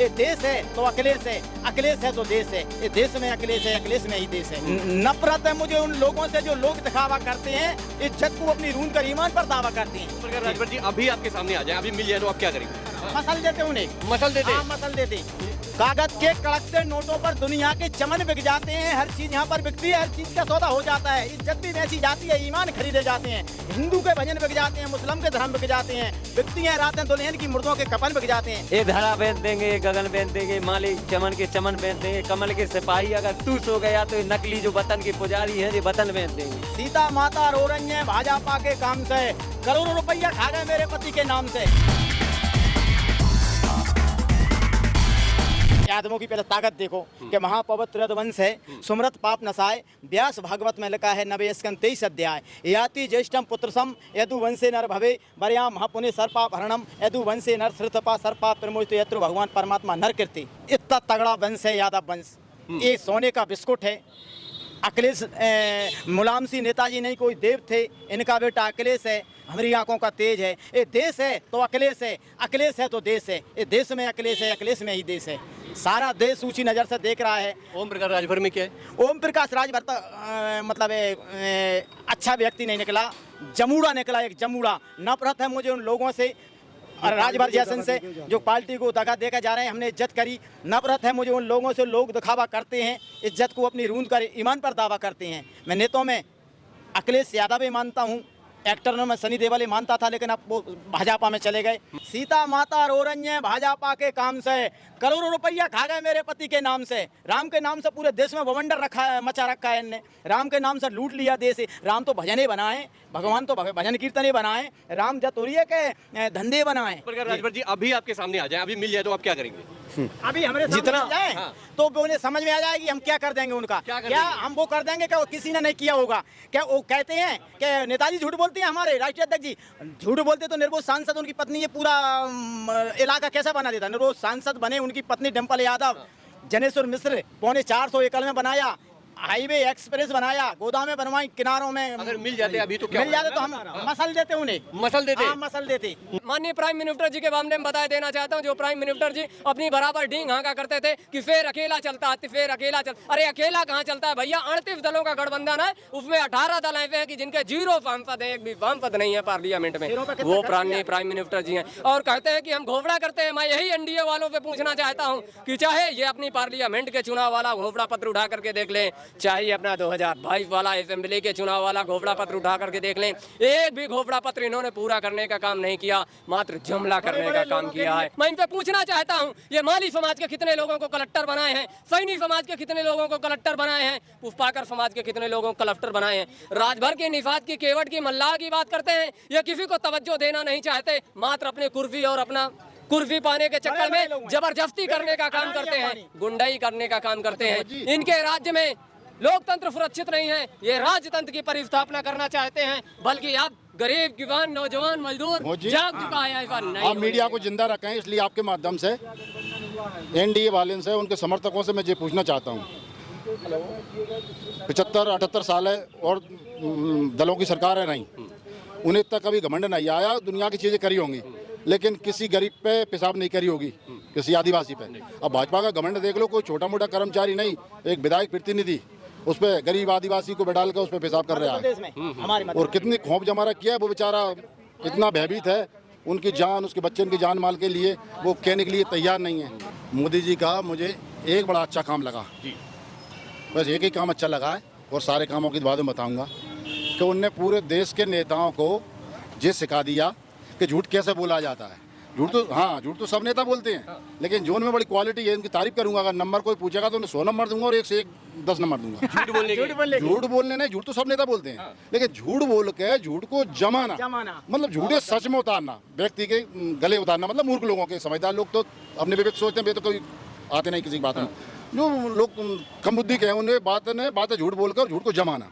ये देश है तो अखिलेश है, अखिलेश है तो देश है, ये देश में अखिलेश है, अखिलेश में ही देश है। नफरत है मुझे उन लोगों से जो लोग दिखावा करते हैं, इज्जत को अपनी रूंद कर ईमान पर दावा करते हैं। अगर राजभर जी अभी आपके सामने आ जाए, अभी मिल जाए तो आप क्या करेंगे? मसल देते उन्हें, मसल देते? हाँ, मसल देते। कागज के कड़कते नोटों पर दुनिया के चमन बिक जाते हैं, हर चीज यहाँ पर बिकती है, हर चीज का सौदा हो जाता है, इज्जत भी बेची जाती है, ईमान खरीदे जाते हैं, हिंदू के भजन बिक जाते हैं, मुस्लिम के धर्म बिक जाते हैं, बिकती हैं रातें दुल्हन की मुर्दों के कफन बिक जाते हैं। ये धरा बेच देंगे, गगन बेच देंगे, माली चमन के चमन बेच देंगे, कमल के सिपाही अगर तू सो गया तो नकली जो वतन की पुजारी है ये वतन बेच देंगे। सीता माता रो रही है भाजपा के काम से, करोड़ों रुपया खा गए मेरे पति के नाम से। आदमों की पहले ताकत देखो कि महापवित्र रघुवंश है, सुमरत पाप नसाय, व्यास भागवत में लिखा है 9वें स्कंद 23 अध्याय। याति ज्येष्ठम पुत्रसम यदु वंशे नर भवे वरया महापुण्य सर्पा भरणम यदु वंशे नर श्रुतपा सर्पा प्रमोहित यत्र भगवान परमात्मा नर कीर्ति। इतना तगड़ा वंश है यादव वंश, ये सोने का बिस्कुट है। अखिलेश मुलायम सिंह नेताजी नहीं कोई देव थे, इनका बेटा अखिलेश है, हमारी आंखों का तेज है। ये देश है तो अखिलेश है, अखिलेश है तो देश है, ये देश में अखिलेश है, अखिलेश में ही देश है। सारा देश ऊंची नज़र से देख रहा है। ओम प्रकाश राजभर में क्या है? ओम प्रकाश राजभर तो मतलब अच्छा व्यक्ति नहीं निकला, जमूड़ा निकला, एक जमूड़ा। नफरत है मुझे उन लोगों से और राजभर जैसन से जो पार्टी को दगा देकर जा रहे हैं। हमने इज्जत करी, नफरत है मुझे उन लोगों से लोग दिखावा करते हैं, इज्जत को अपनी रूंद कर ईमान पर दावा करते हैं। मैं नेताओं में अखिलेश यादव भी मानता हूँ, एक्टर में सनी देओल मानता था, लेकिन अब वो भाजपा में चले गए। सीता माता रो रही हैं भाजपा के काम से, करोड़ों रुपया खा गए मेरे पति के नाम से। राम के नाम से पूरे देश में बवंडर मचा रखा है इनने, राम के नाम से लूट लिया देश। राम तो भजन ही बनाए, भगवान तो भजन कीर्तन ही बनाए, राम जतोरिया के धंधे बनाए। राजभर जी अभी आपके सामने आ जाए, अभी मिल जाए तो आप क्या करेंगे? अभी हमारे जितना जाए हाँ। तो उन्हें समझ में आ जाएगी हम क्या कर देंगे उनका। क्या हम वो कर देंगे क्या वो किसी ने नहीं किया होगा? क्या वो कहते हैं कि नेताजी झूठ बोलते हैं, हमारे राष्ट्रीय अध्यक्ष जी झूठ बोलते, तो निर्दोष सांसद उनकी पत्नी ये पूरा इलाका कैसे बना देता? निर्दोष सांसद बने उनकी पत्नी डिम्पल यादव, जनेश्वर मिश्र 450 एकड़ में बनाया, हाईवे एक्सप्रेस बनाया, गोदामें बनवाई किनारों में। अगर मिल जाते अभी तो क्या मिल जाते तो हम मसल देते उन्हें, मसल देते? हाँ, मसल देते। माननीय प्राइम मिनिस्टर जी के मामले में बता देना चाहता हूं, जो प्राइम मिनिस्टर जी अपनी बराबर डींग हाँका करते थे कि फिर अकेला चलता है, फिर अकेला चलता। अरे अकेला कहाँ चलता है भैया, 38 दलों का गठबंधन है, उसमें 18 दल ऐसे हैं कि जिनके 0 सांसद है, एक भी वामपद नहीं है पार्लियामेंट में, वो प्राइम मिनिस्टर जी हैं। और कहते हैं कि हम घोपड़ा करते हैं। मैं यही एनडीए वालों से पूछना चाहता हूँ कि चाहे ये अपनी पार्लियामेंट के चुनाव वाला घोपड़ा पत्र उठा करके देख लें, चाहे अपना 2022 वाला असेंबली के चुनाव वाला घोपड़ा पत्र उठा करके देख लें, एक भी घोपड़ा पत्र इन्होंने पूरा करने का काम नहीं किया, मात्र जुमला करने का काम किया है। मैं इनसे पूछना चाहता हूं, ये माली समाज के कितने लोगों को कलेक्टर बनाए हैं, सैनी समाज के कितने लोगों को कलेक्टर बनाए हैं, पुष्पाकर समाज के कितने लोगों को कलेक्टर बनाए हैं? राजभर की निफात की केवट की मल्लाह की बात करते हैं, ये किसी को तवज्जो देना नहीं चाहते, मात्र अपने कुर्सी और अपना कुर्सी पाने के चक्कर में जबरदस्ती करने का काम करते हैं, गुंडाई करने का काम करते हैं। इनके राज्य में लोकतंत्र सुरक्षित नहीं है, ये राजतंत्र की परिस्थापना करना चाहते हैं, बल्कि आप गरीब किसान नौजवान मजदूर जाग चुका है। आप मीडिया को जिंदा रखें, इसलिए आपके माध्यम से एनडीए वाले से, उनके समर्थकों से मैं ये पूछना चाहता हूँ, 75-78 साल है और दलों की सरकार है नहीं, उन्हें इतना कभी घमंड नहीं आया, दुनिया की चीज़ें करी होंगी लेकिन किसी गरीब पे पेशाब नहीं करी होगी, किसी आदिवासी पे। अब भाजपा का घमंड देख लो, कोई छोटा मोटा कर्मचारी नहीं, एक विधायक प्रतिनिधि उस पर गरीब आदिवासी को बैठाल कर उस पर पेशाब कर रहा है। और कितनी खौफ जमा रखी है, वो बेचारा इतना भयभीत है, उनकी जान, उसके बच्चे की जान माल के लिए वो कहने के लिए तैयार नहीं है। मोदी जी का मुझे एक बड़ा अच्छा काम लगा, बस एक ही काम अच्छा लगा है और सारे कामों के बाद में बताऊँगा कि उनने पूरे देश के नेताओं को ये सिखा दिया कि झूठ कैसे बोला जाता है। झूठ तो सब नेता बोलते हैं, लेकिन जो उनमें बड़ी क्वालिटी है, इनकी तारीफ करूंगा। अगर नंबर कोई पूछेगा तो उन्हें 100 नंबर दूंगा और 1 से 10 नंबर दूंगा। झूठ बोलने नहीं, झूठ तो सब नेता बोलते हैं, लेकिन झूठ बोल के झूठ को जमाना मतलब झूठे सच में उतारना, व्यक्ति के गले उतारना, मतलब मूर्ख लोगों के। समझदार लोग तो अपने विवेक सोचते हैं, तो कोई आते नहीं किसी बात में। जो लोग कम बुद्धि के हैं उन्हें बात झूठ बोलकर झूठ को जमाना,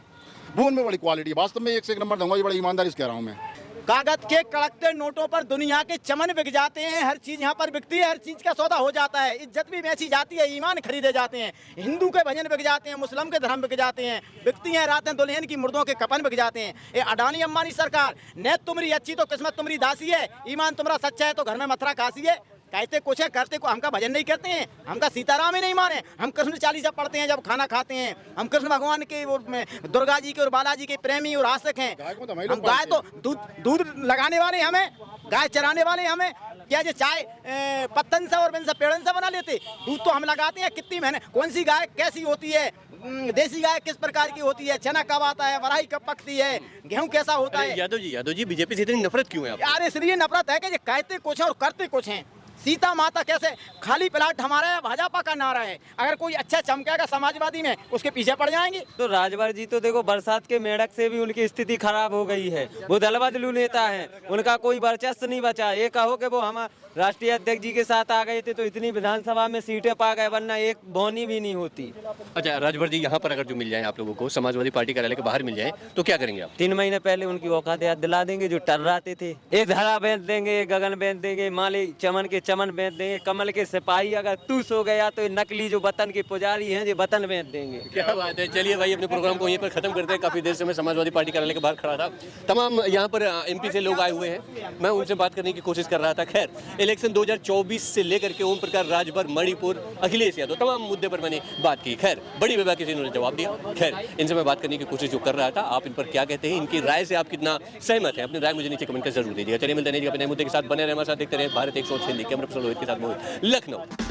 वो उनमें बड़ी क्वालिटी है। वास्तव में 1 से 1 नंबर दूंगा, ये बड़ी ईमानदारी से कह रहा हूँ मैं। कागज के कड़कते नोटों पर दुनिया के चमन बिक जाते हैं, हर चीज यहाँ पर बिकती है, हर चीज का सौदा हो जाता है, इज्जत भी बेची जाती है, ईमान खरीदे जाते हैं, हिंदू के भजन बिक जाते हैं, मुस्लिम के धर्म बिक जाते हैं, बिकती हैं रातें दुल्हन की मुर्दों के कफन बिक जाते हैं। ये अडानी अंबानी सरकार, नेत तुम्हारी अच्छी तो किस्मत तुम्हारी दासी है, ईमान तुम्हारा सच्चा है तो घर में मथुरा काशी है। कहते कुछ है करते को हमका भजन नहीं करते हैं, हमका सीताराम ही नहीं माने, हम कृष्ण चालीसा पढ़ते हैं जब खाना खाते हैं, हम कृष्ण भगवान के और दुर्गा जी के और बालाजी के प्रेमी और आशिक हैं। हम गाय तो दूध लगाने वाले हमें, गाय चराने वाले हमें, क्या जो चाय पत्तन से और पेड़न से बना लेते, दूध तो हम लगाते हैं। कितनी मेहनत, कौन सी गाय कैसी होती है, देसी गाय किस प्रकार की होती है, चना कब आता है, वराई कब पकती है, गेहूं कैसा होता है। यादव जी बीजेपी से इतनी नफरत क्यों है आपको? यार इसलिए नफरत है कि ये कहते कुछ है और करते कुछ हैं। सीता माता कैसे, खाली प्लाट हमारा है, भाजपा का नारा है, अगर कोई अच्छा चमकेगा समाजवादी में उसके पीछे पड़ जाएंगे। तो राजभर जी तो देखो बरसात के मेढक से भी उनकी स्थिति खराब हो गई है, वो दल बदलू नेता है, उनका कोई वर्चस्व नहीं बचा। ये कहो कि वो हमारे राष्ट्रीय अध्यक्ष जी के साथ आ गए थे तो इतनी विधानसभा में सीटें पा गए, वरना एक बोनी भी नहीं होती। अच्छा राजभर जी, यहाँ पर अगर जो मिल जाए आप लोगों को, समाजवादी पार्टी कार्यालय के बाहर मिल जाए तो क्या करेंगे आप? 3 महीने पहले उनकी औकात याद दिला देंगे जो टर्राते थे। एक धरा बेच देंगे, एक गगन बेच देंगे, माली चमन के चमन बेच देंगे, कमल के सिपाही अगर तू सो गया तो नकली जो वतन के पुजारी हैं जो वतन बेच देंगे। क्या बात है। चलिए भाई अपने प्रोग्राम को यहीं पर खत्म करते हैं। काफी देर से मैं समाजवादी पार्टी कार्यालय के बाहर खड़ा था, तमाम यहाँ पर एमपी से लोग आए हुए हैं, मैं उनसे बात करने की कोशिश कर रहा था। खैर इलेक्शन 2024 से लेकर के ओम प्रकाश राजभर, मणिपुर, अखिलेश यादव, तमाम मुद्दे पर मैंने बात की। खैर बड़ी बेबाकी से इन्होंने जवाब दिया। खैर इनसे मैं बात करने की कोशिश जो कर रहा था, आप इन पर क्या कहते हैं, इनकी राय से आप कितना सहमत हैं, अपनी राय मुझे नीचे कमेंट कर जरूर दीजिएगा। चलिए मिलते हैं अपने मुद्दे के साथ, बने रहे हमारे साथ, देखते रहे भारत 106 कैमरा पर्सन रोहित के साथ मोहित, लखनऊ।